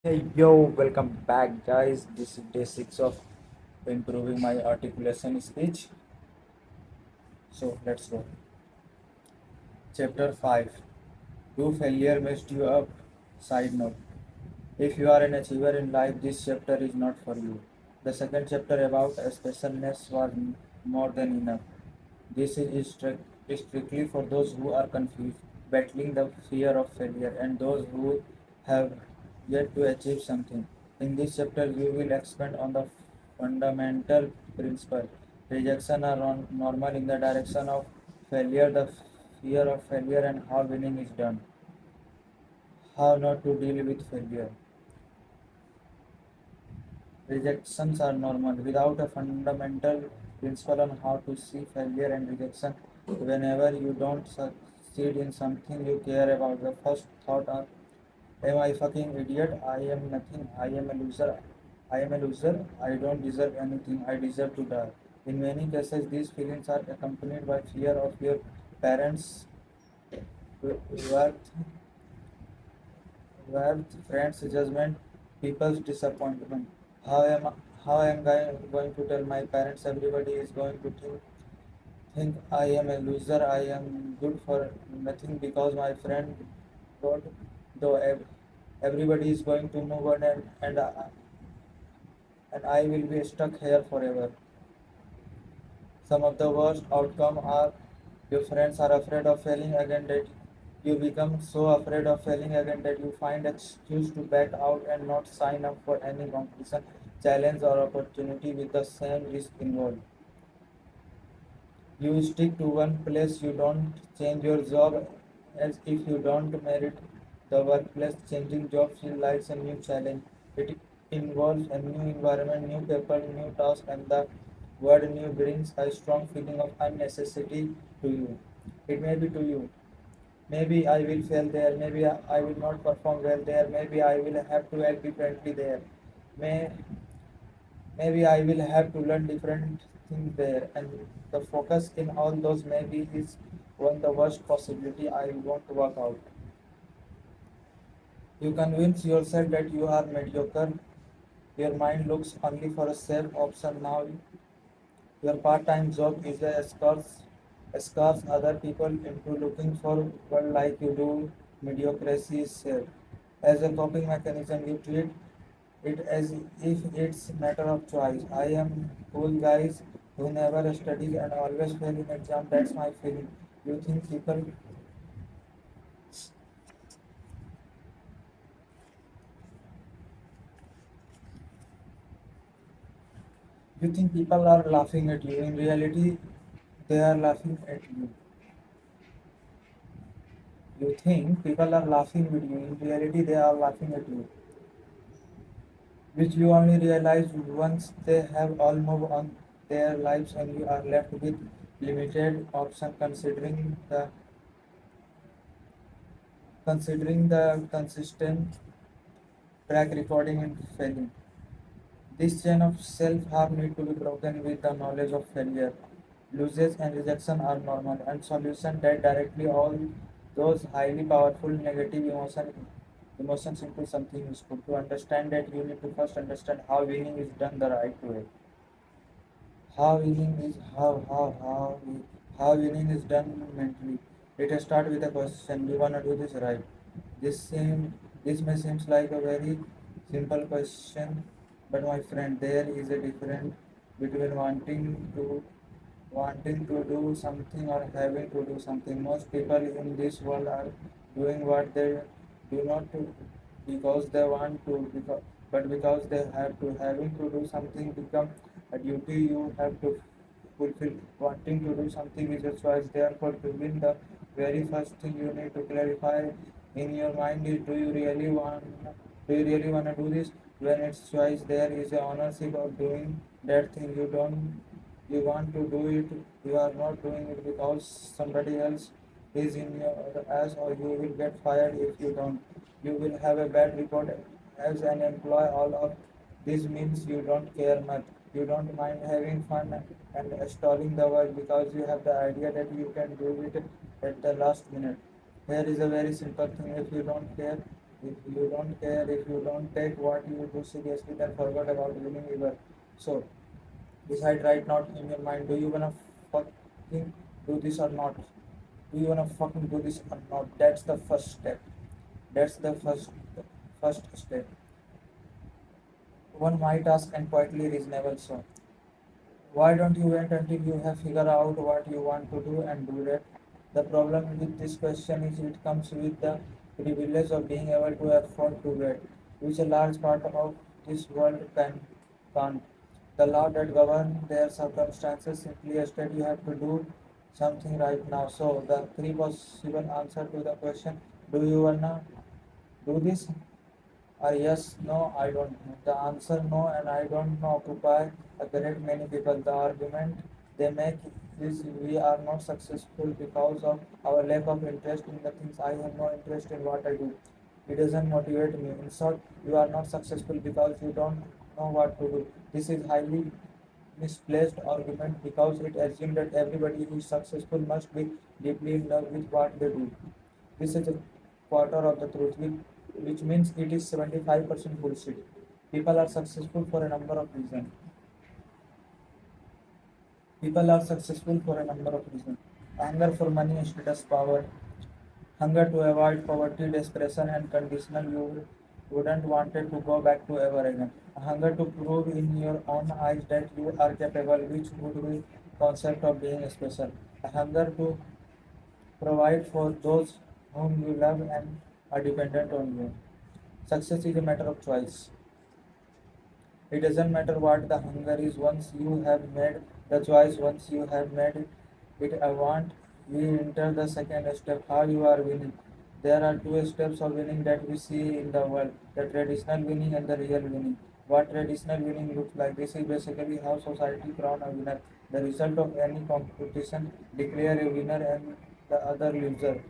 Hey yo, welcome back, guys. This is day 6 of improving my articulation speech. So let's go. Chapter 5. Do failure messed you up? Side note. If you are an achiever in life, this chapter is not for you. The second chapter about specialness was more than enough. This is strictly for those who are confused, battling the fear of failure, and those who have yet to achieve something. In this chapter, we will expand on the fundamental principle. Rejection are normal in the direction of failure, the fear of failure, and how winning is done. How not to deal with failure. Rejections are normal. Without a fundamental principle on how to see failure and rejection, whenever you don't succeed in something you care about, the first thought are, am I fucking idiot? I am nothing. I am a loser. I am a loser. I don't deserve anything. I deserve to die. In many cases, these feelings are accompanied by fear of your parents' worth, friends' judgment, people's disappointment. How am how am I going to tell my parents? Everybody is going to think I am a loser. I am good for nothing because my friend got though everybody is going to move on and I will be stuck here forever. Some of the worst outcome are your friends are afraid of failing again that you become so afraid of failing again that you find excuse to back out and not sign up for any competition, challenge or opportunity with the same risk involved. You stick to one place, you don't change your job as if you don't merit the workplace. Changing job feels like a new challenge. It involves a new environment, new people, new tasks, and the word new brings a strong feeling of unnecessity to you. It may be to you. Maybe I will fail there, maybe I will not perform well there, maybe I will have to act differently there. May Maybe I will have to learn different things there, and the focus in all those maybe is one the worst possibility I won't work out. You convince yourself that you are mediocre. Your mind looks only for a safe option now. Your part-time job is a scarce other people into looking for one like you do. Mediocrity is safe. As a coping mechanism, you treat it as if it's matter of choice. I am cool guys who never study and always fail in exam. That's my feeling. You think people you think people are laughing at you. In reality, they are laughing at you. You think people are laughing with you. In reality, they are laughing at you. Which you only realize once they have all moved on their lives and you are left with limited option considering the consistent track recording and failing. This chain of self-harm need to be broken with the knowledge of failure. Losses and rejection are normal and solution that directly all those highly powerful negative emotions into something useful. To understand that you need to first understand how winning is done the right way. How winning is how winning is done mentally. Let us start with a question. You wanna do this right? This seem this may seems like a very simple question, but my friend, there is a difference between wanting to do something or having to do something. Most people in this world are doing what they do not do because they want to, but because they have to. Having to do something become a duty you have to fulfill. Wanting to do something is a choice. Therefore, to win, the very first thing you need to clarify in your mind is, do you really want to do this? When it's choice, there is a ownership of doing that thing. You want to do it. You are not doing it because somebody else is in your ass, or you will get fired if you don't. You will have a bad record as an employee. All of this means you don't care much. You don't mind having fun and stalling the work because you have the idea that you can do it at the last minute. Here is a very simple thing. If you don't care, If you don't care, if you don't take what you do seriously, then forget about winning ever. So decide right now in your mind, do you wanna fucking do this or not? Do you wanna fucking do this or not? That's the first step. That's the first step. One might ask, and quietly reasonable, so why don't you wait until you have figured out what you want to do and do that? The problem with this question is it comes with the privilege of being able to afford to wait, which a large part of this world can't. The law that govern their circumstances simply state you have to do something right now. So the three possible answer to the question, do you wanna do this? Yes, no, I don't know. The answer no and I don't know occupy a great many people. The argument they make is we are not successful because of our lack of interest in the things. I have no interest in what I do. It doesn't motivate me. In short, you are not successful because you don't know what to do. This is highly misplaced argument because it assumes that everybody who is successful must be deeply in love with what they do. This is a quarter of the truth, which means it is 75% bullshit. People are successful for a number of reasons. People are successful for a number of reasons. Hunger for money, status, power, hunger to avoid poverty, desperation, and conditional you wouldn't wanted to go back to ever again. A hunger to prove in your own eyes that you are capable, which would be concept of being special. A hunger to provide for those whom you love and are dependent on you. Success is a matter of choice. It doesn't matter what the hunger is once you have made the choice, once you have made it I want, we enter the second step, how you are winning. There are two steps of winning that we see in the world, the traditional winning and the real winning. What traditional winning looks like, this is basically how society crown a winner. The result of any competition declare a winner and the other loser.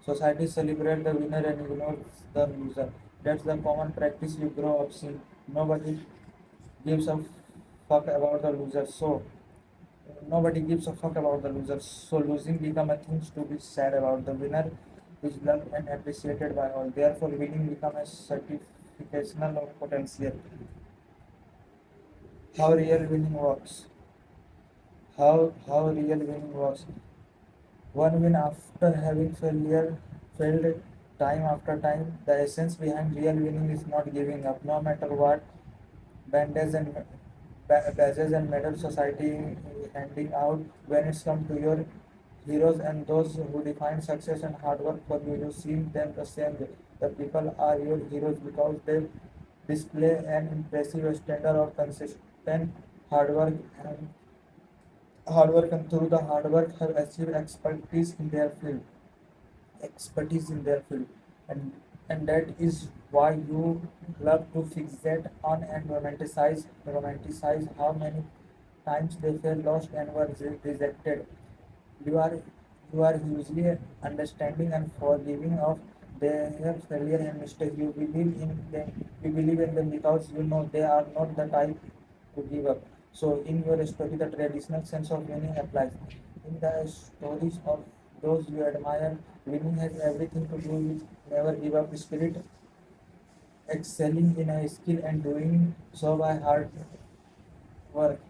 Society celebrates the winner and ignores the loser. That's the common practice you grow up seeing. Nobody gives a fuck about the loser. So nobody gives a fuck about the loser. So losing become a thing to be sad about. The winner is loved and appreciated by all. Therefore, winning become a certificational of potential. How real winning works. How real winning works. One win after having failed time after time. The essence behind real winning is not giving up, no matter what bandages and badges and medal society handing out. When it's come to your heroes and those who define success and hard work for you, you see them the same way. The people are your heroes because they display an impressive standard of consistent hard work and through the hard work have achieved expertise in their field, and that is why you love to fixate on and romanticize how many times they felt lost and were rejected. You are usually understanding and forgiving of their failure and mistake. You believe in them because you know they are not the type to give up. So in your story, the traditional sense of winning applies. In the stories of those you admire, winning has everything to do with never give up spirit, excelling in a skill and doing so by hard work.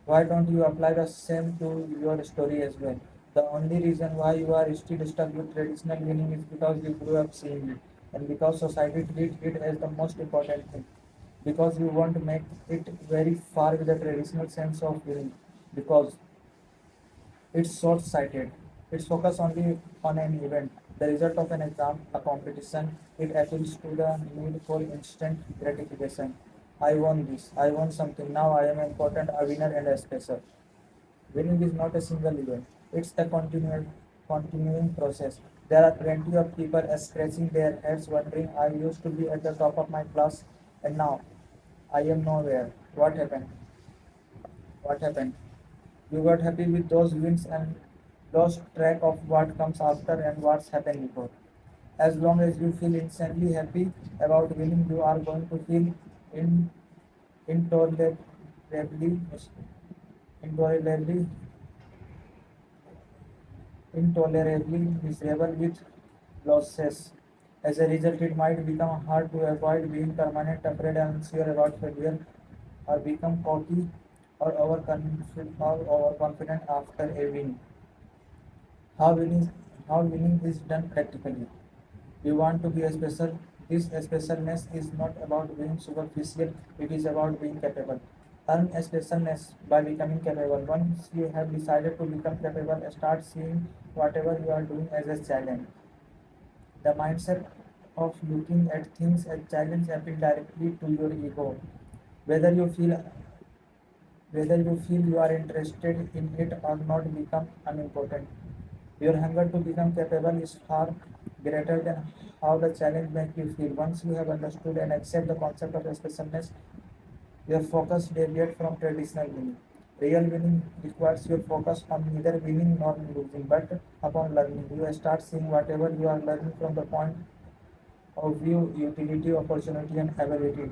Why don't you apply the same to your story as well? The only reason why you are still stuck with traditional winning is because you grew up seeing it, and because society treats it as the most important thing. Because you won't make it very far with the traditional sense of winning, because it's short-sighted. It's focused only on an event, the result of an exam, a competition. It appeals to the need for instant gratification. I won this. I won something. Now I am important, a winner and a special. Winning is not a single event. It's a continuing process. There are plenty of people scratching their heads wondering, I used to be at the top of my class and now I am nowhere. What happened? What happened? You got happy with those wins and lost track of what comes after and what's happened before. As long as you feel insanely happy about winning, you are going to feel in, intolerably, intolerably, intolerably miserable with losses. As a result, it might become hard to avoid being permanent, afraid, and unsure about failure, or become cocky or overconfident after a win. How winning, how winning is done practically. You want to be a special. This specialness is not about being superficial, it is about being capable. Earn a specialness by becoming capable. Once you have decided to become capable, start seeing whatever you are doing as a challenge. The mindset of looking at things as challenge appeal directly to your ego. Whether you feel whether you feel you are interested in it or not become unimportant. Your hunger to become capable is far greater than how the challenge makes you feel. Once you have understood and accept the concept of specialness, your focus deviates from traditional winning. Real winning requires your focus on neither winning nor losing, but upon learning. You start seeing whatever you are learning from the point of view, utility, opportunity, and ability.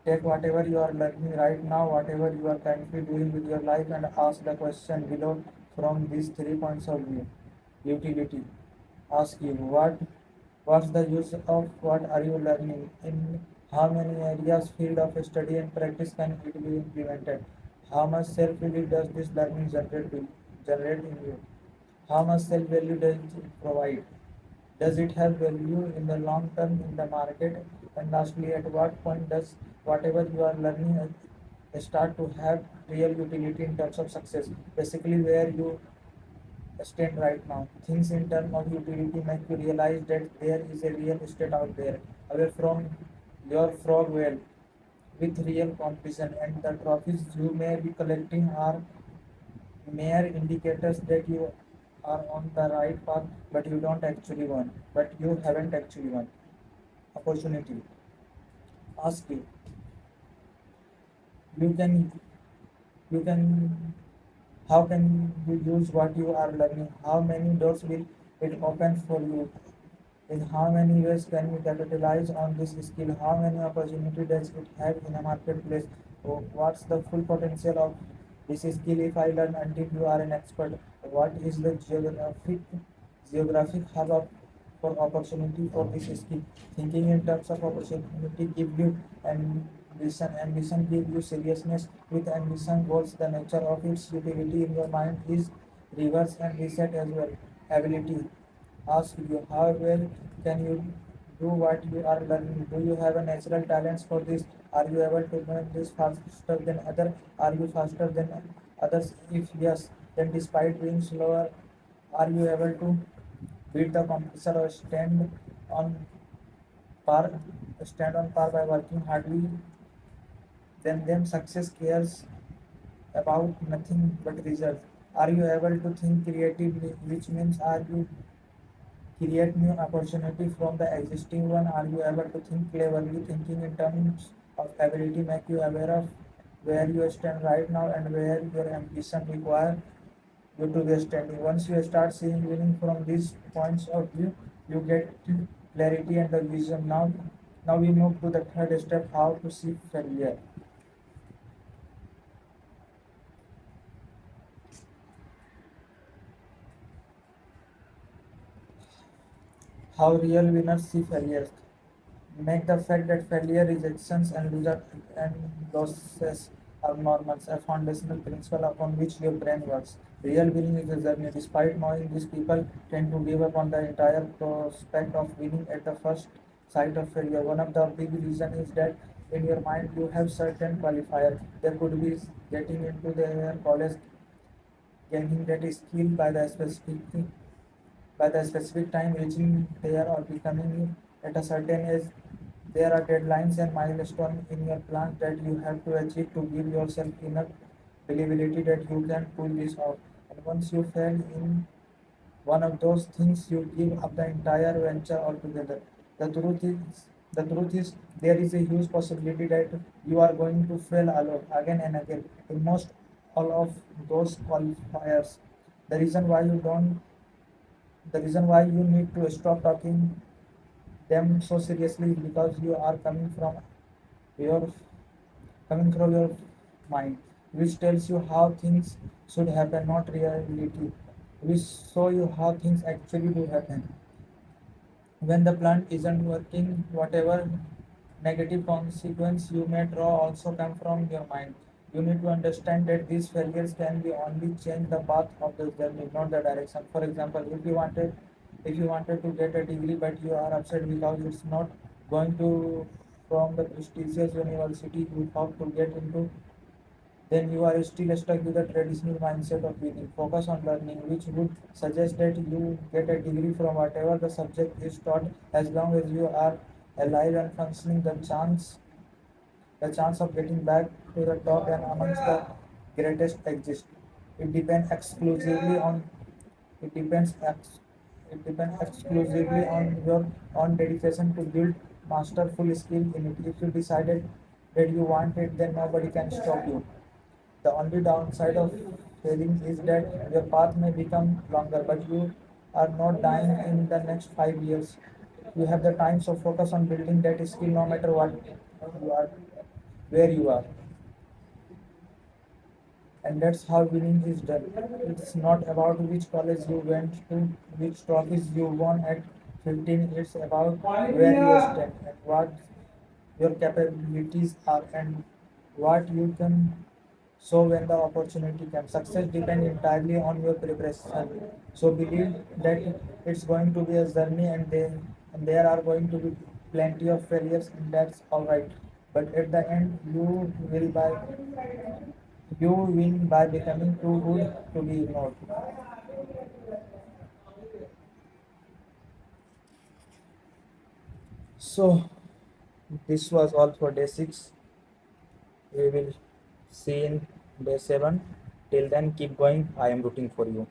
Take whatever you are learning right now, whatever you are currently doing with your life, and ask the question below from these 3 points of view. Utility. Ask you what's the use of what are you learning? In how many areas, field of study and practice can it be implemented? How much self-belief does this learning generate in you? How much self-value does it provide? Does it have value in the long term in the market? And lastly, at what point does whatever you are learning start to have real utility in terms of success? Basically, where you stand right now. Things in terms of utility make you realize that there is a real estate out there, away from your frog well, with real competition, and the trophies you may be collecting are mere indicators that you are on the right path, but you don't actually won. But you haven't actually won. Opportunity. Ask you. You can you can how can you use what you are learning? How many doors will it open for you? In how many ways can you capitalize on this skill? How many opportunities does it have in a marketplace? What's the full potential of this skill if I learn until you are an expert? What is the geographic hub for opportunity for this skill? Thinking in terms of opportunity give you ambition. Ambition give you seriousness. With ambition goals, the nature of its utility in your mind is reverse and reset as well. Ability. Ask you how well can you do what you are learning? Do you have a natural talents for this? Are you able to learn this faster than other? Are you faster than others? If yes, then despite being slower, are you able to beat the competition or on par stand on par by working hardly? Then success cares about nothing but results. Are you able to think creatively? Which means are you create new opportunity from the existing one? Are you able to think cleverly? Thinking in terms of ability make you aware of where you stand right now and where your ambition require you to be standing. Once you start seeing winning from these points of view, you get clarity and the vision. Now we move to the third step: how to see failure. How real winners see failures. Make the fact that failure, rejections, and losses are normal, a foundational principle upon which your brain works. Real winning is a journey. Despite knowing this, people tend to give up on the entire prospect of winning at the first sight of failure. One of the big reasons is that in your mind you have certain qualifier. There could be getting into the college, gaining that skill by the specific time, reaching there or becoming at a certain age. There are deadlines and milestones in your plan that you have to achieve to give yourself enough believability that you can pull this off. And once you fail in one of those things, you give up the entire venture altogether. The truth is, the truth is, there is a huge possibility that you are going to fail alone again and again in most all of those qualifiers. The reason why you don't the reason why you need to stop talking them so seriously is because you are your coming from your mind, which tells you how things should happen, not reality, which show you how things actually do happen. When the plan isn't working, whatever negative consequence you may draw also come from your mind. You need to understand that these failures can be only change the path of the journey, not the direction. For example, if you wanted to get a degree but you are upset because it's not going to from the prestigious university you have to get into, then you are still stuck with the traditional mindset of winning. Focus on learning, which would suggest that you get a degree from whatever the subject is taught. As long as you are alive and functioning, the chance of getting back to the top and amongst the greatest exist. It depends exclusively on it depends ex, it depends exclusively on your own dedication to build masterful skill in it. If you decided that you want it, then nobody can stop you. The only downside of failing is that your path may become longer, but you are not dying in the next 5 years. You have the time, so focus on building that skill no matter what you are, where you are. And that's how winning is done. It's not about which college you went to, which trophies you won at 15. It's about where you stand and what your capabilities are and what you can so when the opportunity comes, success depends entirely on your preparation. So believe that it's going to be a journey and there are going to be plenty of failures and that's alright. But at the end you win by becoming too good to be ignored. So this was all for day 6. We will see in day 7. Till then keep going. I am rooting for you.